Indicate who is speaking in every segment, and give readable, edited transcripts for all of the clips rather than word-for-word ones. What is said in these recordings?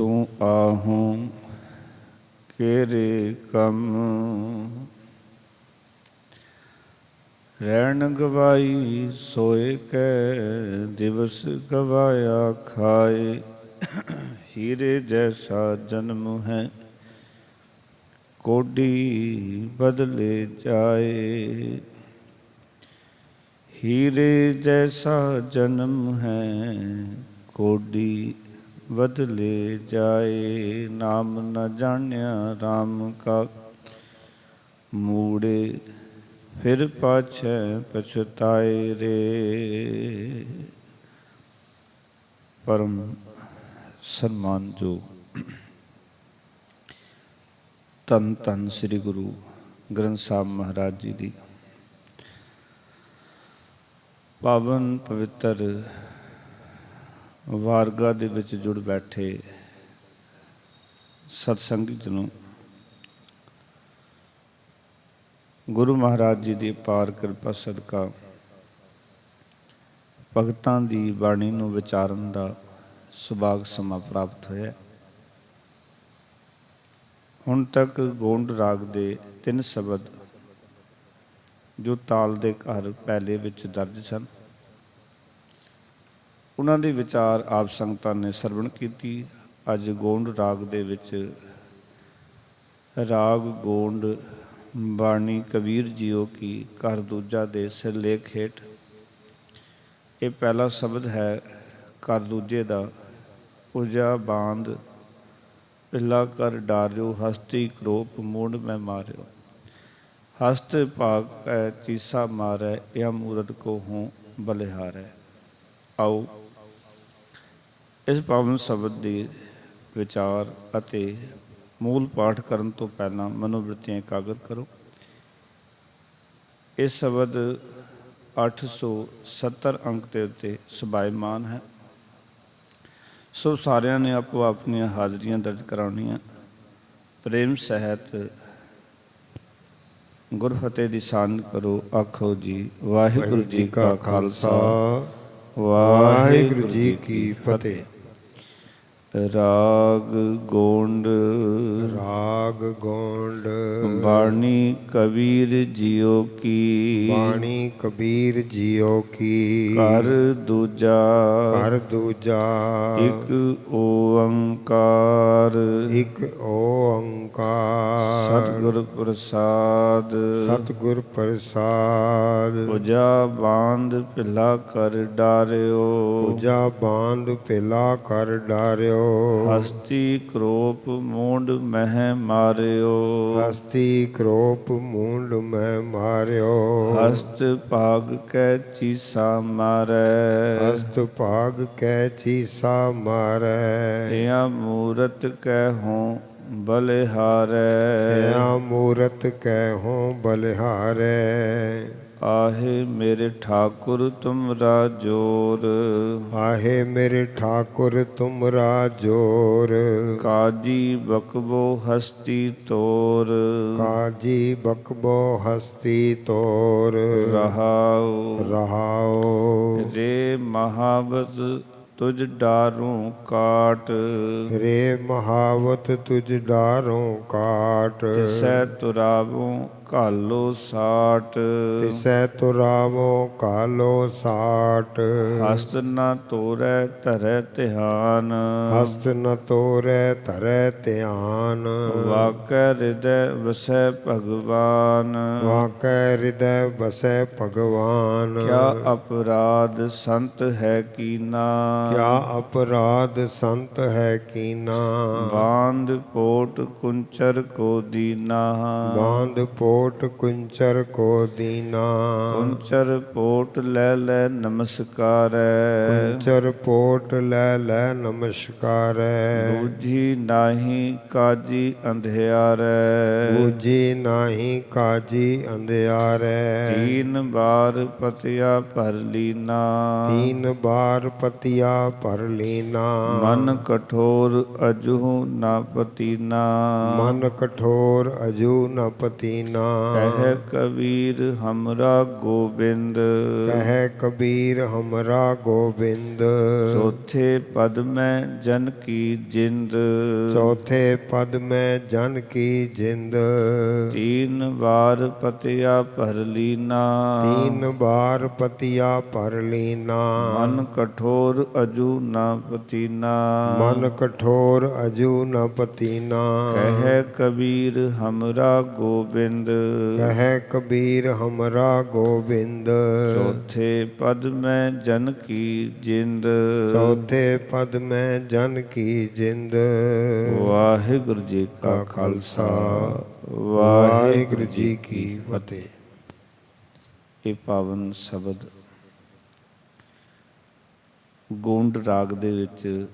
Speaker 1: तू आहूं केरे कम। रैन गवाई सोए कै दिवस गवाया खाए। हीरे जैसा जन्म है कोडी बदले जाए। हीरे जैसा जन्म है कोडी बदले जाए। नाम न जान्या राम का मूड़े फिर पाछे पछताए रे। परम सन्मान जो धन धन श्री गुरु ग्रंथ साहब महाराज जी की पावन पवित्र वारगा दे विच जुड़ बैठे सतसंगी जनों, गुरु महाराज जी की अपार किरपा सदका भगतां दी बाणी नूं विचारन दा सुभाग समा प्राप्त होया। हुण तक गोंड राग दे 3 शब्द जो ताल दे घर पहले विच दर्ज सन, उन्हां दे विचार आप संगतां ने सरवण कीती। अज गोंड राग दे विच राग गोंड बाणी कबीर जीओ की घर दूजा दे सिरलेख हेठ ये पहला शब्द है घर दूजे दा। उजा बांध पिला कर डारियो हस्ती क्रोप मूड में मारियो। हस्त भाग कै चीसा मारै यह मूरत को हूँ बलिहारै। आओ इस पावन शब्द के विचार अते मूल पाठ करन तो पहला मनोवृत्तियां एकाग्र करो। इस शब्द 870 अंक के उत्ते सुभायमान है। सो सारिਆਂ ने आपो अपनियां हाजरियां दर्ज कराउणियां। प्रेम सहित गुरफतेह दी सान करो। आखो जी वाहिगुरू जी का खालसा वाहिगुरू जी की फतेह। राग गोंड
Speaker 2: राग गोंड
Speaker 1: बाणी कबीर जियो की
Speaker 2: बाणी कबीर जियो की
Speaker 1: घर दूजा एक ओंकार सतगुर प्रसाद उजा बांध पिला कर डारियो हस्ती क्रोप मूंड मह मारियो हस्त भाग कै चीसा मारै या मूरत कै हों बलिहारै। आहे मेरे ठाकुर तुमरा जोर काजी बकबो हस्ती तोर रहाओ रे महावत तुझ डारूं काट तिसै तुरावों कालो साट हस्त न तोरै धरै ध्यान वाकै हृदय वसै भगवान क्या अपराध संत है कीना बांध पोट कुंचर को दीना कुंचर पोट ले नमस्कार बूझी नाही काजी अंधियारै तीन बार पतिया भर लीना मन कठोर अजू न पतीना ਕਹਿ ਕਬੀਰ ਹਮਰਾ ਗੋਬਿੰਦ।
Speaker 2: ਕਹਿ ਕਬੀਰ ਹਮਰਾ ਗੋਬਿੰਦ।
Speaker 1: ਚੌਥੇ ਪਦ ਮੈਂ ਜਨ ਕੀ ਜਿੰਦ।
Speaker 2: ਚੌਥੇ ਪਦ ਮੈਂ ਜਨ ਕੀ ਜਿੰਦ।
Speaker 1: ਤੀਨ ਵਾਰ ਪਤਿਆ ਭਰ ਲੀਨਾ।
Speaker 2: ਤੀਨ ਬਾਰ ਪਤਿਆ ਭਰ ਲੀਨਾ।
Speaker 1: ਮਨ ਕਠੋਰ ਅਜੂ ਨਾ ਪਤੀਨਾ।
Speaker 2: ਮਨ ਕਠੋਰ ਅਜੂ ਨ ਪਤੀਨਾ।
Speaker 1: ਕਹਿ ਕਬੀਰ ਹਮਰਾ ਗੋਬਿੰਦ।
Speaker 2: ਕਹਿ ਕਬੀਰ ਹਮਰਾ ਗੋਬਿੰਦ।
Speaker 1: ਚੌਥੇ ਪਦ ਮੈਂ ਜਨ ਕੀ ਜਿੰਦ।
Speaker 2: ਚੌਥੇ ਪਦ ਮੈਂ ਜਨ ਕੀ ਜਿੰਦ।
Speaker 1: ਵਾਹਿਗੁਰੂ ਜੀ ਕਾ
Speaker 2: ਕਾ
Speaker 1: ਖਾਲਸਾ
Speaker 2: ਖਾਲਸਾ
Speaker 1: ਵਾਹਿਗੁਰੂ ਜੀ ਕੀ
Speaker 2: ਫਤਿਹ।
Speaker 1: ਇਹ ਪਾਵਨ ਸ਼ਬਦ ਗੋਂਡ ਰਾਗ ਦੇ ਵਿੱਚ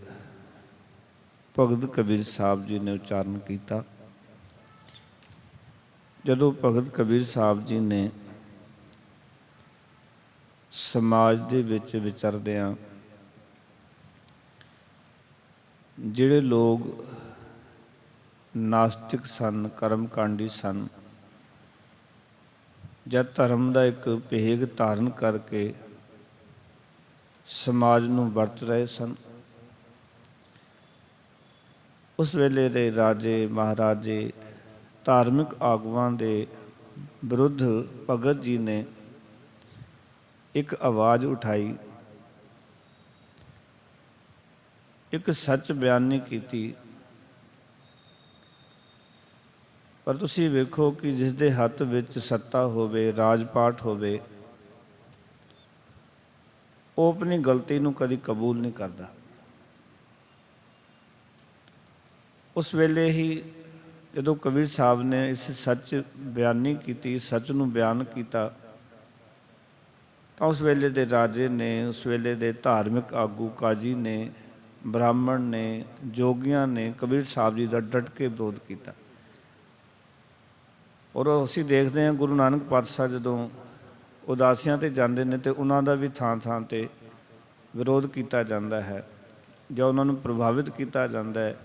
Speaker 1: ਭਗਤ ਕਬੀਰ ਸਾਹਿਬ ਜੀ ਨੇ ਉਚਾਰਨ ਕੀਤਾ। ਜਦੋਂ ਭਗਤ ਕਬੀਰ ਸਾਹਿਬ ਜੀ ਨੇ ਸਮਾਜ ਦੇ ਵਿੱਚ ਵਿਚਰਦਿਆਂ ਜਿਹੜੇ ਲੋਕ ਨਾਸਤਿਕ ਸਨ, ਕਰਮਕਾਂਡੀ ਸਨ, ਜਾਂ ਧਰਮ ਦਾ ਇੱਕ ਭੇਗ ਧਾਰਨ ਕਰਕੇ ਸਮਾਜ ਨੂੰ ਵਰਤ ਰਹੇ ਸਨ, ਉਸ ਵੇਲੇ ਦੇ ਰਾਜੇ ਮਹਾਰਾਜੇ ਧਾਰਮਿਕ ਆਗੂਆਂ ਦੇ ਵਿਰੁੱਧ ਭਗਤ ਜੀ ਨੇ ਇੱਕ ਆਵਾਜ਼ ਉਠਾਈ, ਇੱਕ ਸੱਚ ਬਿਆਨੀ ਕੀਤੀ। ਪਰ ਤੁਸੀਂ ਵੇਖੋ ਕਿ ਜਿਸ ਦੇ ਹੱਥ ਵਿੱਚ ਸੱਤਾ ਹੋਵੇ, ਰਾਜ ਪਾਠ ਹੋਵੇ, ਉਹ ਆਪਣੀ ਗਲਤੀ ਨੂੰ ਕਦੀ ਕਬੂਲ ਨਹੀਂ ਕਰਦਾ। ਉਸ ਵੇਲੇ ਹੀ ਜਦੋਂ ਕਬੀਰ ਸਾਹਿਬ ਨੇ ਇਸ ਸੱਚ ਬਿਆਨੀ ਕੀਤੀ, ਸੱਚ ਨੂੰ ਬਿਆਨ ਕੀਤਾ, ਤਾਂ ਉਸ ਵੇਲੇ ਦੇ ਰਾਜੇ ਨੇ, ਉਸ ਵੇਲੇ ਦੇ ਧਾਰਮਿਕ ਆਗੂ ਕਾਜੀ ਨੇ, ਬ੍ਰਾਹਮਣ ਨੇ, ਜੋਗੀਆਂ ਨੇ ਕਬੀਰ ਸਾਹਿਬ ਜੀ ਦਾ ਡਟ ਕੇ ਵਿਰੋਧ ਕੀਤਾ। ਔਰ ਅਸੀਂ ਦੇਖਦੇ ਹਾਂ ਗੁਰੂ ਨਾਨਕ ਪਾਤਸ਼ਾਹ ਜਦੋਂ ਉਦਾਸੀਆਂ 'ਤੇ ਜਾਂਦੇ ਨੇ ਤਾਂ ਉਹਨਾਂ ਦਾ ਵੀ ਥਾਂ ਥਾਂ 'ਤੇ ਵਿਰੋਧ ਕੀਤਾ ਜਾਂਦਾ ਹੈ ਜਾਂ ਉਹਨਾਂ ਨੂੰ ਪ੍ਰਭਾਵਿਤ ਕੀਤਾ ਜਾਂਦਾ ਹੈ।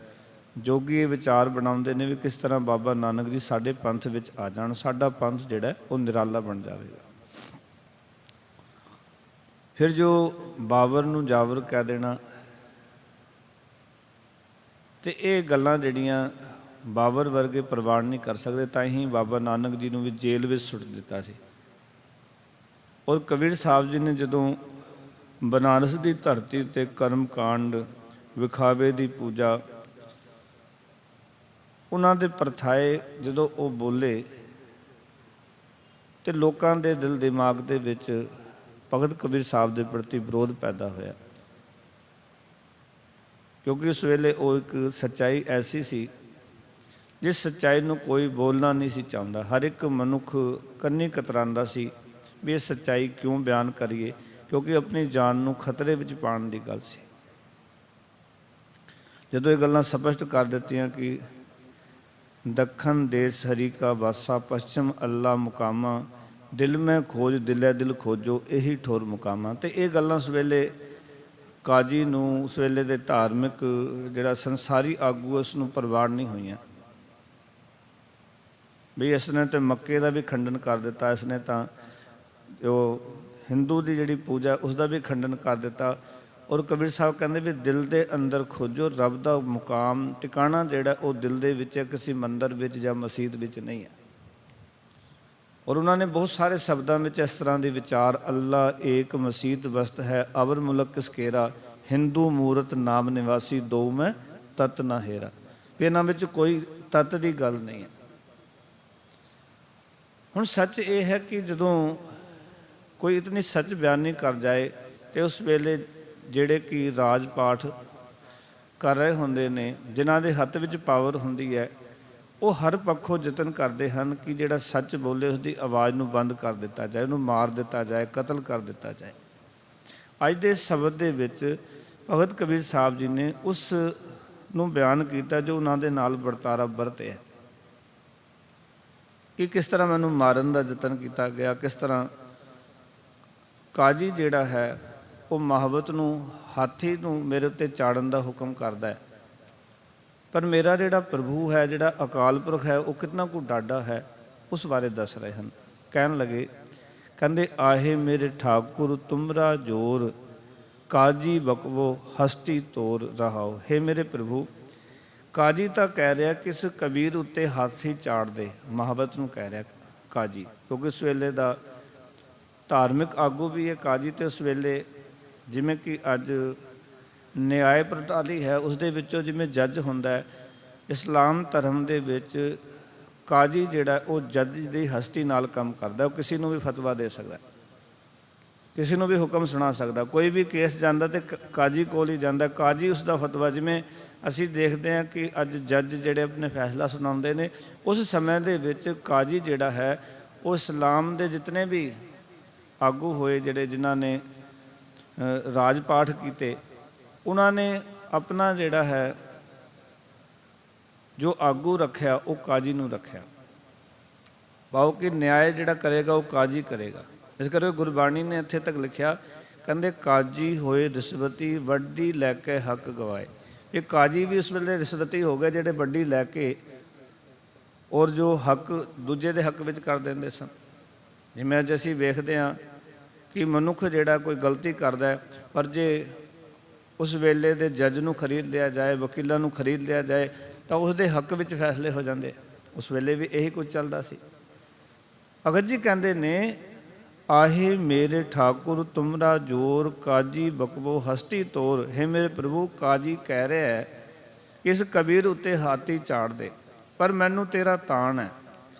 Speaker 1: ਜੋਗੀ ਇਹ ਵਿਚਾਰ ਬਣਾਉਂਦੇ ਨੇ ਵੀ ਕਿਸ ਤਰ੍ਹਾਂ ਬਾਬਾ ਨਾਨਕ ਜੀ ਸਾਡੇ ਪੰਥ ਵਿੱਚ ਆ ਜਾਣ, ਸਾਡਾ ਪੰਥ ਜਿਹੜਾ ਉਹ ਨਿਰਾਲਾ ਬਣ ਜਾਵੇਗਾ। ਫਿਰ ਜੋ ਬਾਬਰ ਨੂੰ ਜਾਬਰ ਕਹਿ ਦੇਣਾ, ਅਤੇ ਇਹ ਗੱਲਾਂ ਜਿਹੜੀਆਂ ਬਾਬਰ ਵਰਗੇ ਪ੍ਰਵਾਨ ਨਹੀਂ ਕਰ ਸਕਦੇ, ਤਾਂ ਹੀ ਬਾਬਾ ਨਾਨਕ ਜੀ ਨੂੰ ਵੀ ਜੇਲ੍ਹ ਵਿੱਚ ਸੁੱਟ ਦਿੱਤਾ ਸੀ। ਔਰ ਕਬੀਰ ਸਾਹਿਬ ਜੀ ਨੇ ਜਦੋਂ ਬਨਾਰਸ ਦੀ ਧਰਤੀ 'ਤੇ ਕਰਮਕਾਂਡ, ਵਿਖਾਵੇ ਦੀ ਪੂਜਾ, ਉਹਨਾਂ ਦੇ ਪਰਥਾਏ ਜਦੋਂ ਉਹ ਬੋਲੇ ਅਤੇ ਲੋਕਾਂ ਦੇ ਦਿਲ ਦਿਮਾਗ ਦੇ ਵਿੱਚ ਭਗਤ ਕਬੀਰ ਸਾਹਿਬ ਦੇ ਪ੍ਰਤੀ ਵਿਰੋਧ ਪੈਦਾ ਹੋਇਆ, ਕਿਉਂਕਿ ਉਸ ਵੇਲੇ ਉਹ ਇੱਕ ਸੱਚਾਈ ਐਸੀ ਸੀ ਜਿਸ ਸੱਚਾਈ ਨੂੰ ਕੋਈ ਬੋਲਣਾ ਨਹੀਂ ਸੀ ਚਾਹੁੰਦਾ। ਹਰ ਇੱਕ ਮਨੁੱਖ ਕੰਨੀ ਕਤਰਾਉਂਦਾ ਸੀ ਵੀ ਇਹ ਸੱਚਾਈ ਕਿਉਂ ਬਿਆਨ ਕਰੀਏ, ਕਿਉਂਕਿ ਆਪਣੀ ਜਾਨ ਨੂੰ ਖਤਰੇ ਵਿੱਚ ਪਾਉਣ ਦੀ ਗੱਲ ਸੀ। ਜਦੋਂ ਇਹ ਗੱਲਾਂ ਸਪਸ਼ਟ ਕਰ ਦਿੱਤੀਆਂ ਕਿ ਦੱਖਣ ਦੇਸ਼ ਹਰੀ ਕਾ ਵਾਸਾ, ਪੱਛਮ ਅੱਲਾ ਮੁਕਾਮਾ, ਦਿਲ ਮੈਂ ਖੋਜ ਦਿਲੇ ਦਿਲ ਖੋਜੋ, ਇਹੀ ਠੋਰ ਮੁਕਾਮਾ, ਅਤੇ ਇਹ ਗੱਲਾਂ ਉਸ ਵੇਲੇ ਕਾਜੀ ਨੂੰ, ਉਸ ਵੇਲੇ ਦੇ ਧਾਰਮਿਕ ਜਿਹੜਾ ਸੰਸਾਰੀ ਆਗੂ ਉਸ ਨੂੰ ਪ੍ਰਵਾਨ ਨਹੀਂ ਹੋਈਆਂ ਵੀ ਇਸ ਨੇ ਤਾਂ ਮੱਕੇ ਦਾ ਵੀ ਖੰਡਨ ਕਰ ਦਿੱਤਾ, ਇਸ ਨੇ ਤਾਂ ਜੋ ਹਿੰਦੂ ਦੀ ਜਿਹੜੀ ਪੂਜਾ ਉਸ ਦਾ ਵੀ ਖੰਡਨ ਕਰ ਦਿੱਤਾ। ਔਰ ਕਬੀਰ ਸਾਹਿਬ ਕਹਿੰਦੇ ਵੀ ਦਿਲ ਦੇ ਅੰਦਰ ਖੋਜੋ, ਰੱਬ ਦਾ ਮੁਕਾਮ ਟਿਕਾਣਾ ਜਿਹੜਾ ਉਹ ਦਿਲ ਦੇ ਵਿੱਚ ਹੈ, ਕਿਸੇ ਮੰਦਰ ਵਿੱਚ ਜਾਂ ਮਸੀਤ ਵਿੱਚ ਨਹੀਂ ਹੈ। ਔਰ ਉਹਨਾਂ ਨੇ ਬਹੁਤ ਸਾਰੇ ਸ਼ਬਦਾਂ ਵਿੱਚ ਇਸ ਤਰ੍ਹਾਂ ਦੇ ਵਿਚਾਰ, ਅੱਲਾ ਏਕ ਮਸੀਤ ਵਸਤ ਹੈ, ਅਵਰ ਮੁਲਕ ਕਿਸ ਕੇਰਾ, ਹਿੰਦੂ ਮੂਰਤ ਨਾਮ ਨਿਵਾਸੀ, ਦੋ ਮੈਂ ਤਤ ਨਾ ਹੇਰਾ, ਵੀ ਇਹਨਾਂ ਵਿੱਚ ਕੋਈ ਤਤ ਦੀ ਗੱਲ ਨਹੀਂ ਹੈ। ਹੁਣ ਸੱਚ ਇਹ ਹੈ ਕਿ ਜਦੋਂ ਕੋਈ ਇਤਨੀ ਸੱਚ ਬਿਆਨੀ ਕਰ ਜਾਏ ਅਤੇ ਉਸ ਵੇਲੇ ਜਿਹੜੇ ਕਿ ਰਾਜ ਪਾਠ ਕਰ ਰਹੇ ਹੁੰਦੇ ਨੇ, ਜਿਨ੍ਹਾਂ ਦੇ ਹੱਥ ਵਿੱਚ ਪਾਵਰ ਹੁੰਦੀ ਹੈ, ਉਹ ਹਰ ਪੱਖੋਂ ਯਤਨ ਕਰਦੇ ਹਨ ਕਿ ਜਿਹੜਾ ਸੱਚ ਬੋਲੇ ਉਸਦੀ ਆਵਾਜ਼ ਨੂੰ ਬੰਦ ਕਰ ਦਿੱਤਾ ਜਾਏ, ਉਹਨੂੰ ਮਾਰ ਦਿੱਤਾ ਜਾਏ, ਕਤਲ ਕਰ ਦਿੱਤਾ ਜਾਏ। ਅੱਜ ਦੇ ਸ਼ਬਦ ਦੇ ਵਿੱਚ ਭਗਤ ਕਬੀਰ ਸਾਹਿਬ ਜੀ ਨੇ ਉਸ ਨੂੰ ਬਿਆਨ ਕੀਤਾ ਜੋ ਉਹਨਾਂ ਦੇ ਨਾਲ ਵਰਤਾਰਾ ਵਰਤਿਆ ਕਿ ਕਿਸ ਤਰ੍ਹਾਂ ਮੈਨੂੰ ਮਾਰਨ ਦਾ ਯਤਨ ਕੀਤਾ ਗਿਆ, ਕਿਸ ਤਰ੍ਹਾਂ ਕਾਜੀ ਜਿਹੜਾ ਹੈ ਉਹ ਮੁਹੱਬਤ ਨੂੰ, ਹਾਥੀ ਨੂੰ ਮੇਰੇ ਉੱਤੇ ਚਾੜਨ ਦਾ ਹੁਕਮ ਕਰਦਾ ਹੈ, ਪਰ ਮੇਰਾ ਜਿਹੜਾ ਪ੍ਰਭੂ ਹੈ, ਜਿਹੜਾ ਅਕਾਲ ਪੁਰਖ ਹੈ, ਉਹ ਕਿਤਨਾ ਕੁ ਡਾਢਾ ਹੈ ਉਸ ਬਾਰੇ ਦੱਸ ਰਹੇ ਹਨ। ਕਹਿਣ ਲੱਗੇ, ਕਹਿੰਦੇ ਆਹੇ ਮੇਰੇ ਠਾਕੁਰ ਤੁਮਰਾ ਜੋਰ, ਕਾਜੀ ਬਕਵੋ ਹਸਤੀ ਤੋਰ ਰਹਾਓ। ਹੇ ਮੇਰੇ ਪ੍ਰਭੂ, ਕਾਜੀ ਤਾਂ ਕਹਿ ਰਿਹਾ ਕਿਸ ਕਬੀਰ ਉੱਤੇ ਹਾਥੀ ਚਾੜ ਦੇ, ਮਹਾਵਤ ਨੂੰ ਕਹਿ ਰਿਹਾ ਕਾਜੀ, ਕਿਉਂਕਿ ਉਸ ਵੇਲੇ ਦਾ ਧਾਰਮਿਕ ਆਗੂ ਵੀ ਹੈ ਕਾਜੀ। ਤੇ ਉਸ ਵੇਲੇ ਜਿਵੇਂ ਕਿ ਅੱਜ ਨਿਆਏ ਪ੍ਰਣਾਲੀ ਹੈ, ਉਸ ਦੇ ਵਿੱਚੋਂ ਜਿਵੇਂ ਜੱਜ ਹੁੰਦਾ ਹੈ, ਇਸਲਾਮ ਧਰਮ ਦੇ ਵਿੱਚ ਕਾਜੀ ਜਿਹੜਾ ਉਹ ਜੱਜ ਦੀ ਹਸਤੀ ਨਾਲ ਕੰਮ ਕਰਦਾ। ਉਹ ਕਿਸੇ ਨੂੰ ਵੀ ਫਤਵਾ ਦੇ ਸਕਦਾ, ਕਿਸੇ ਨੂੰ ਵੀ ਹੁਕਮ ਸੁਣਾ ਸਕਦਾ। ਕੋਈ ਵੀ ਕੇਸ ਜਾਂਦਾ ਤੇ ਕਾਜੀ ਕੋਲ ਹੀ ਜਾਂਦਾ, ਕਾਜੀ ਉਸ ਦਾ ਫਤਵਾ। ਜਿਵੇਂ ਅਸੀਂ ਦੇਖਦੇ ਹਾਂ ਕਿ ਅੱਜ ਜੱਜ ਜਿਹੜੇ ਆਪਣੇ ਫੈਸਲਾ ਸੁਣਾਉਂਦੇ ਨੇ, ਉਸ ਸਮੇਂ ਦੇ ਵਿੱਚ ਕਾਜੀ ਜਿਹੜਾ ਹੈ ਉਹ ਇਸਲਾਮ ਦੇ ਜਿਤਨੇ ਵੀ ਆਗੂ ਹੋਏ, ਜਿਹੜੇ ਜਿਨ੍ਹਾਂ ਨੇ ਰਾਜ ਪਾਠ ਕੀਤੇ, ਉਹਨਾਂ ਨੇ ਆਪਣਾ ਜਿਹੜਾ ਹੈ ਜੋ ਆਗੂ ਰੱਖਿਆ ਉਹ ਕਾਜੀ ਨੂੰ ਰੱਖਿਆ। ਭਾਵ ਕਿ ਨਿਆਏ ਜਿਹੜਾ ਕਰੇਗਾ ਉਹ ਕਾਜੀ ਕਰੇਗਾ। ਇਸ ਕਰਕੇ ਗੁਰਬਾਣੀ ਨੇ ਇੱਥੇ ਤੱਕ ਲਿਖਿਆ, ਕਹਿੰਦੇ ਕਾਜੀ ਹੋਏ ਰਿਸ਼ਵਤੀ, ਵੱਡੀ ਲੈ ਕੇ ਹੱਕ ਗਵਾਏ। ਇਹ ਕਾਜੀ ਵੀ ਉਸ ਵੇਲੇ ਰਿਸ਼ਵਤੀ ਹੋ ਗਏ, ਜਿਹੜੇ ਵੱਡੀ ਲੈ ਕੇ ਔਰ ਜੋ ਹੱਕ ਦੂਜੇ ਦੇ ਹੱਕ ਵਿੱਚ ਕਰ ਦਿੰਦੇ ਸਨ। ਜਿਵੇਂ ਅੱਜ ਅਸੀਂ ਵੇਖਦੇ ਹਾਂ ਕਿ ਮਨੁੱਖ ਜਿਹੜਾ ਕੋਈ ਗਲਤੀ ਕਰਦਾ, ਪਰ ਜੇ ਉਸ ਵੇਲੇ ਦੇ ਜੱਜ ਨੂੰ ਖਰੀਦ ਲਿਆ ਜਾਏ, ਵਕੀਲਾਂ ਨੂੰ ਖਰੀਦ ਲਿਆ ਜਾਏ, ਤਾਂ ਉਸ ਦੇ ਹੱਕ ਵਿੱਚ ਫੈਸਲੇ ਹੋ ਜਾਂਦੇ। ਉਸ ਵੇਲੇ ਵੀ ਇਹੀ ਕੁਝ ਚੱਲਦਾ ਸੀ। ਭਗਤ ਜੀ ਕਹਿੰਦੇ ਨੇ, ਆਹੇ ਮੇਰੇ ਠਾਕੁਰ ਤੁਮਰਾ ਜੋਰ, ਕਾਜੀ ਬਕਵੋ ਹਸਤੀ ਤੋਰ। ਹੈ ਮੇਰੇ ਪ੍ਰਭੂ, ਕਾਜੀ ਕਹਿ ਰਿਹਾ ਹੈ ਇਸ ਕਬੀਰ ਉੱਤੇ ਹਾਥੀ ਚਾੜ ਦੇ, ਪਰ ਮੈਨੂੰ ਤੇਰਾ ਤਾਣ ਹੈ।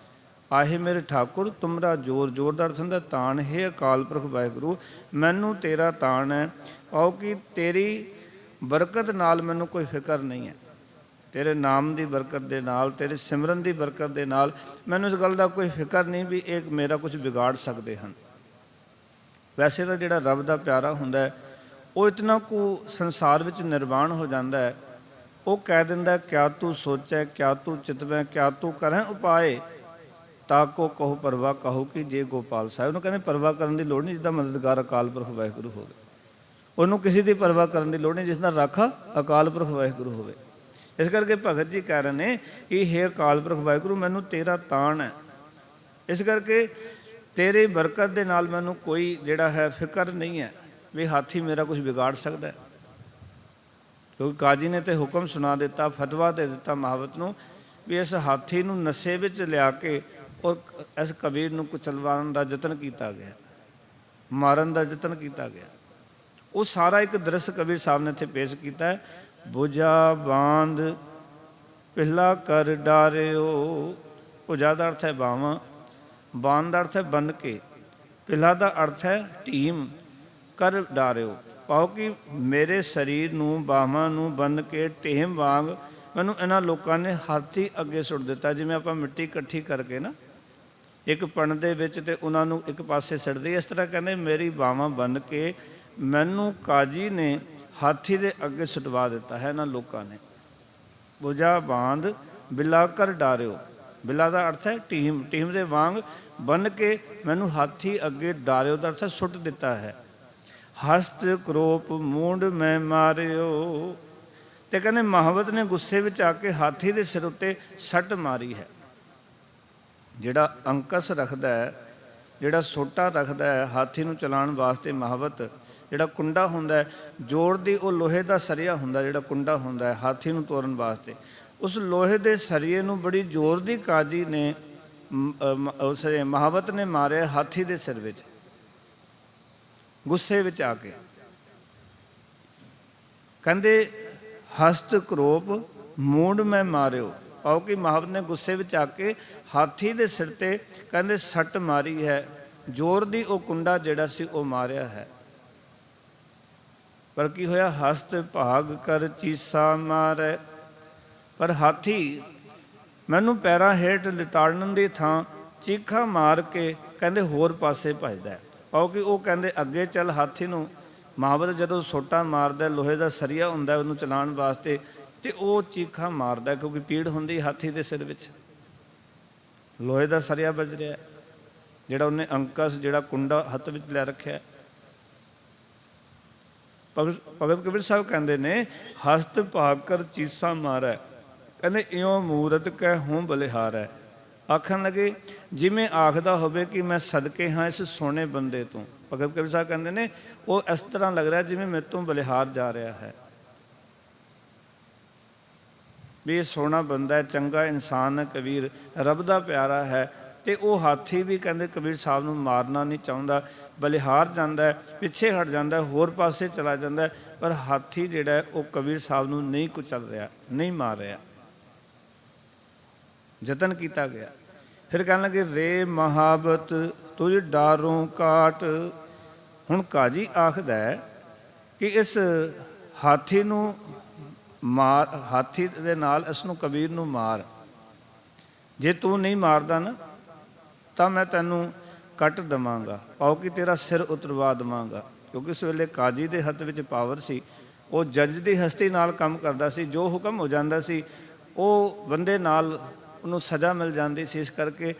Speaker 1: ਆਹੇ ਮੇਰੇ ਠਾਕੁਰ ਤੁਮਰਾ ਜੋਰ, ਜੋਰ ਦਾ ਅਰਥ ਹੁੰਦਾ ਤਾਣ। ਹੈ ਅਕਾਲ ਪੁਰਖ ਵਾਹਿਗੁਰੂ, ਮੈਨੂੰ ਤੇਰਾ ਤਾਣ ਹੈ। ਆਓ ਕਿ ਤੇਰੀ ਬਰਕਤ ਨਾਲ ਮੈਨੂੰ ਕੋਈ ਫਿਕਰ ਨਹੀਂ ਹੈ। ਤੇਰੇ ਨਾਮ ਦੀ ਬਰਕਤ ਦੇ ਨਾਲ, ਤੇਰੇ ਸਿਮਰਨ ਦੀ ਬਰਕਤ ਦੇ ਨਾਲ ਮੈਨੂੰ ਇਸ ਗੱਲ ਦਾ ਕੋਈ ਫਿਕਰ ਨਹੀਂ ਵੀ ਇਹ ਮੇਰਾ ਕੁਝ ਵਿਗਾੜ ਸਕਦੇ ਹਨ। ਵੈਸੇ ਤਾਂ ਜਿਹੜਾ ਰੱਬ ਦਾ ਪਿਆਰਾ ਹੁੰਦਾ ਉਹ ਇਤਨਾ ਕੁ ਸੰਸਾਰ ਵਿੱਚ ਨਿਰਵਾਣ ਹੋ ਜਾਂਦਾ ਹੈ, ਉਹ ਕਹਿ ਦਿੰਦਾ, ਕਿਆ ਤੂੰ ਸੋਚੈ, ਕਿਆ ਤੂੰ ਚਿਤਵੈ, ਕਿਆ ਤੂੰ ਕਰਹਿ ਉਪਾਏ, ਤਾਕੋ ਕਹੋ ਪਰਵਾ ਕਹੋ ਕਿ ਜੇ ਗੋਪਾਲ ਸਾਹਿਬ। ਉਹਨੂੰ ਕਹਿੰਦੇ ਪਰਵਾਹ ਕਰਨ ਦੀ ਲੋੜ ਨਹੀਂ, ਜਿਸਦਾ ਮਦਦਗਾਰ ਅਕਾਲ ਪੁਰਖ ਵਾਹਿਗੁਰੂ ਹੋਵੇ। ਉਹਨੂੰ ਕਿਸੇ ਦੀ ਪਰਵਾਹ ਕਰਨ ਦੀ ਲੋੜ ਨਹੀਂ, ਜਿਸ ਦਾ ਰਾਖਾ ਅਕਾਲ ਪੁਰਖ ਵਾਹਿਗੁਰੂ ਹੋਵੇ। ਇਸ ਕਰਕੇ ਭਗਤ ਜੀ ਕਹਿ ਰਹੇ ਨੇ ਕਿ ਹੇ ਅਕਾਲ ਪੁਰਖ ਵਾਹਿਗੁਰੂ, ਮੈਨੂੰ ਤੇਰਾ ਤਾਣ ਹੈ। ਇਸ ਕਰਕੇ ਤੇਰੀ ਬਰਕਤ ਦੇ ਨਾਲ ਮੈਨੂੰ ਕੋਈ ਜਿਹੜਾ ਹੈ ਫਿਕਰ ਨਹੀਂ ਹੈ ਵੀ ਹਾਥੀ ਮੇਰਾ ਕੁਝ ਵਿਗਾੜ ਸਕਦਾ ਹੈ। ਕਿਉਂਕਿ ਕਾਜੀ ਨੇ ਤੇ ਹੁਕਮ ਸੁਣਾ ਦਿੱਤਾ, ਫਤਵਾ ਦੇ ਦਿੱਤਾ ਮਹਾਵਤ ਨੂੰ ਵੀ ਇਸ ਹਾਥੀ ਨੂੰ ਨਸ਼ੇ ਵਿੱਚ ਲਿਆ ਕੇ ਔਰ ਇਸ ਕਬੀਰ ਨੂੰ ਕੁਚਲਵਾਉਣ ਦਾ ਯਤਨ ਕੀਤਾ ਗਿਆ, ਮਾਰਨ ਦਾ ਯਤਨ ਕੀਤਾ ਗਿਆ। ਉਹ ਸਾਰਾ ਇੱਕ ਦ੍ਰਿਸ਼ ਕਬੀਰ ਸਾਹਿਬ ਨੇ ਇੱਥੇ ਪੇਸ਼ ਕੀਤਾ ਹੈ। ਬੁਝਾ ਬਾਂਧ ਪਿਹਲਾ ਕਰ ਡਾਰਿਓ। ਭੁਜਾ ਦਾ ਅਰਥ ਹੈ ਬਾਵਾਂ, ਬਾਂਧ ਦਾ ਅਰਥ ਹੈ ਬੰਨ ਕੇ, ਪਿਹਲਾ ਦਾ ਅਰਥ ਹੈ ਢੀਮ, ਕਰ ਡਾਰਿਓ। ਪਾਓ ਕਿ ਮੇਰੇ ਸਰੀਰ ਨੂੰ, ਬਾਹਾਂ ਨੂੰ ਬੰਨ ਕੇ ਢੇਮ ਵਾਂਗ ਮੈਨੂੰ ਇਹਨਾਂ ਲੋਕਾਂ ਨੇ ਹਾਥੀ ਅੱਗੇ ਸੁੱਟ ਦਿੱਤਾ। ਜਿਵੇਂ ਆਪਾਂ ਮਿੱਟੀ ਇਕੱਠੀ ਕਰਕੇ ਨਾ ਇੱਕ ਪਣ ਦੇ ਵਿੱਚ ਤੇ ਉਹਨਾਂ ਨੂੰ ਇੱਕ ਪਾਸੇ ਸਿੱਟਦੇ, ਇਸ ਤਰ੍ਹਾਂ ਕਹਿੰਦੇ ਮੇਰੀ ਬਾਹਾਂ ਬੰਨ ਕੇ ਮੈਨੂੰ ਕਾਜੀ ਨੇ ਹਾਥੀ ਦੇ ਅੱਗੇ ਸੁਟਵਾ ਦਿੱਤਾ ਹੈ ਇਹਨਾਂ ਲੋਕਾਂ ਨੇ। ਬੁਝਾ ਬਾਂਧ ਬਿਲਾ ਕਰ ਡਾਰਿਓ। ਬਿਲਾ ਦਾ ਅਰਥ ਹੈ ਢੀਮ, ਢੀਮ ਦੇ ਵਾਂਗ ਬੰਨ ਕੇ ਮੈਨੂੰ ਹਾਥੀ ਅੱਗੇ ਡਾਰਿਓ ਦਾ ਅਰਥ ਸੁੱਟ ਦਿੱਤਾ ਹੈ। ਹਸਤ ਕਰੋਪ ਮੂੰਡ ਮੈਂ ਮਾਰਿਓ। ਤੇ ਕਹਿੰਦੇ ਮਹਾਵਤ ਨੇ ਗੁੱਸੇ ਵਿੱਚ ਆ ਕੇ ਹਾਥੀ ਦੇ ਸਿਰ ਉੱਤੇ ਸੱਟ ਮਾਰੀ ਹੈ। ਜਿਹੜਾ ਅੰਕਸ ਰੱਖਦਾ ਹੈ, ਜਿਹੜਾ ਸੋਟਾ ਰੱਖਦਾ ਹੈ ਹਾਥੀ ਨੂੰ ਚਲਾਉਣ ਵਾਸਤੇ, ਮਹਾਵਤ ਜਿਹੜਾ ਕੁੰਡਾ ਹੁੰਦਾ ਹੈ ਜੋੜ ਦੀ, ਉਹ ਲੋਹੇ ਦਾ ਸਰੀਆ ਹੁੰਦਾ, ਜਿਹੜਾ ਕੁੰਡਾ ਹੁੰਦਾ ਹੈ ਹਾਥੀ ਨੂੰ ਤੋਰਨ ਵਾਸਤੇ, ਉਸ ਲੋਹੇ ਦੇ ਸਰੀਏ ਨੂੰ ਬੜੀ ਜ਼ੋਰ ਦੀ ਕਾਜੀ ਨੇ ਉਸ ਮਹਾਵਤ ਨੇ ਮਾਰਿਆ ਹਾਥੀ ਦੇ ਸਿਰ ਵਿੱਚ, ਗੁੱਸੇ ਵਿੱਚ ਆ ਕੇ। ਕਹਿੰਦੇ ਹਸਤ ਕਰੋਪ ਮੂੰਡ ਮੈਂ ਮਾਰਿਓ। ਪਾਓ ਕਿ ਮਹਾਵਤ ਨੇ ਗੁੱਸੇ ਵਿੱਚ ਆ ਕੇ ਹਾਥੀ ਦੇ ਸਿਰ ਤੇ ਕਹਿੰਦੇ ਸੱਟ ਮਾਰੀ ਹੈ, ਜ਼ੋਰ ਦੀ ਉਹ ਕੁੰਡਾ ਜਿਹੜਾ ਸੀ ਉਹ ਮਾਰਿਆ ਹੈ। ਪਰ ਕੀ ਹੋਇਆ? ਹਸਤ ਭਾਗ ਕਰ ਚੀਸਾ ਮਾਰੈ। ਪਰ ਹਾਥੀ ਮੈਨੂੰ ਪੈਰਾਂ ਹੇਠ ਲਿਤਾੜਨ ਦੀ ਥਾਂ ਚੀਖਾ ਮਾਰ ਕੇ ਕਹਿੰਦੇ ਹੋਰ ਪਾਸੇ ਭੱਜਦਾ। ਪਾਓ ਕਿ ਉਹ ਕਹਿੰਦੇ ਅੱਗੇ ਚੱਲ। ਹਾਥੀ ਨੂੰ ਮਹਾਵਤ ਜਦੋਂ ਸੋਟਾ ਮਾਰਦਾ, ਲੋਹੇ ਦਾ ਸਰੀਆ ਹੁੰਦਾ ਉਹਨੂੰ ਚਲਾਉਣ ਵਾਸਤੇ, ਤੇ ਉਹ ਚੀਖਾ ਮਾਰਦਾ ਕਿਉਂਕਿ ਪੀੜ ਹੁੰਦੀ ਹਾਥੀ ਦੇ ਸਿਰ ਵਿੱਚ। ਲੋਹੇ ਦਾ ਸਰੀਆ ਵੱਜ ਰਿਹਾ, ਜਿਹੜਾ ਉਹਨੇ ਅੰਕਸ ਜਿਹੜਾ ਕੁੰਡਾ ਹੱਥ ਵਿੱਚ ਲੈ ਰੱਖਿਆ। ਭਗਤ ਕਬੀਰ ਸਾਹਿਬ ਕਹਿੰਦੇ ਨੇ ਹਸਤ ਭਾਗ ਕਰ ਚੀਸਾ ਮਾਰੈ। ਕਹਿੰਦੇ ਇਉਂ ਮੂਰਤ ਕਹਿ ਹੂੰ ਬਲਿਹਾਰੈ। ਆਖਣ ਲੱਗੇ ਜਿਵੇਂ ਆਖਦਾ ਹੋਵੇ ਕਿ ਮੈਂ ਸਦਕੇ ਹਾਂ ਇਸ ਸੋਹਣੇ ਬੰਦੇ ਤੋਂ। ਭਗਤ ਕਬੀਰ ਸਾਹਿਬ ਕਹਿੰਦੇ ਨੇ ਉਹ ਇਸ ਤਰ੍ਹਾਂ ਲੱਗ ਰਿਹਾ ਜਿਵੇਂ ਮੇਰੇ ਤੋਂ ਬਲਿਹਾਰ ਜਾ ਰਿਹਾ ਹੈ, ਵੀ ਇਹ ਸੋਹਣਾ ਬੰਦਾ ਹੈ, ਚੰਗਾ ਇਨਸਾਨ ਹੈ ਕਬੀਰ, ਰੱਬ ਦਾ ਪਿਆਰਾ ਹੈ। ਅਤੇ ਉਹ ਹਾਥੀ ਵੀ ਕਹਿੰਦੇ ਕਬੀਰ ਸਾਹਿਬ ਨੂੰ ਮਾਰਨਾ ਨਹੀਂ ਚਾਹੁੰਦਾ, ਬਲਿਹਾਰ ਜਾਂਦਾ ਹੈ, ਪਿੱਛੇ ਹਟ ਜਾਂਦਾ, ਹੋਰ ਪਾਸੇ ਚਲਾ ਜਾਂਦਾ, ਪਰ ਹਾਥੀ ਜਿਹੜਾ ਹੈ ਉਹ ਕਬੀਰ ਸਾਹਿਬ ਨੂੰ ਨਹੀਂ ਕੁਚਲ ਰਿਹਾ, ਨਹੀਂ ਮਾਰ ਰਿਹਾ। ਯਤਨ ਕੀਤਾ ਗਿਆ। ਫਿਰ ਕਹਿਣ ਲੱਗੇ ਰੇ ਮਹਾਬਤ ਤੁਝ ਡਾਰੋਂ ਕਾਟ। ਹੁਣ ਕਾਜੀ ਆਖਦਾ ਹੈ ਕਿ ਇਸ ਹਾਥੀ ਨੂੰ ਮਾਰ, ਹਾਥੀ ਦੇ ਨਾਲ ਇਸ ਨੂੰ ਕਬੀਰ ਨੂੰ ਮਾਰ। ਜੇ ਤੂੰ ਨਹੀਂ ਮਾਰਦਾ ਨਾ ਤਾਂ ਮੈਂ ਤੈਨੂੰ ਕੱਟ ਦੇਵਾਂਗਾ, ਪਾਓ ਕਿ ਤੇਰਾ ਸਿਰ ਉਤਰਵਾ ਦੇਵਾਂਗਾ। ਕਿਉਂਕਿ ਉਸ ਵੇਲੇ ਕਾਜੀ ਦੇ ਹੱਥ ਵਿੱਚ ਪਾਵਰ ਸੀ, ਉਹ ਜੱਜ ਦੀ ਹਸਤੀ ਨਾਲ ਕੰਮ ਕਰਦਾ ਸੀ। ਜੋ ਹੁਕਮ ਹੋ ਜਾਂਦਾ ਸੀ ਉਹ ਬੰਦੇ ਨਾਲ ਉਹਨੂੰ ਸਜ਼ਾ ਮਿਲ ਜਾਂਦੀ ਸੀ। ਇਸ ਕਰਕੇ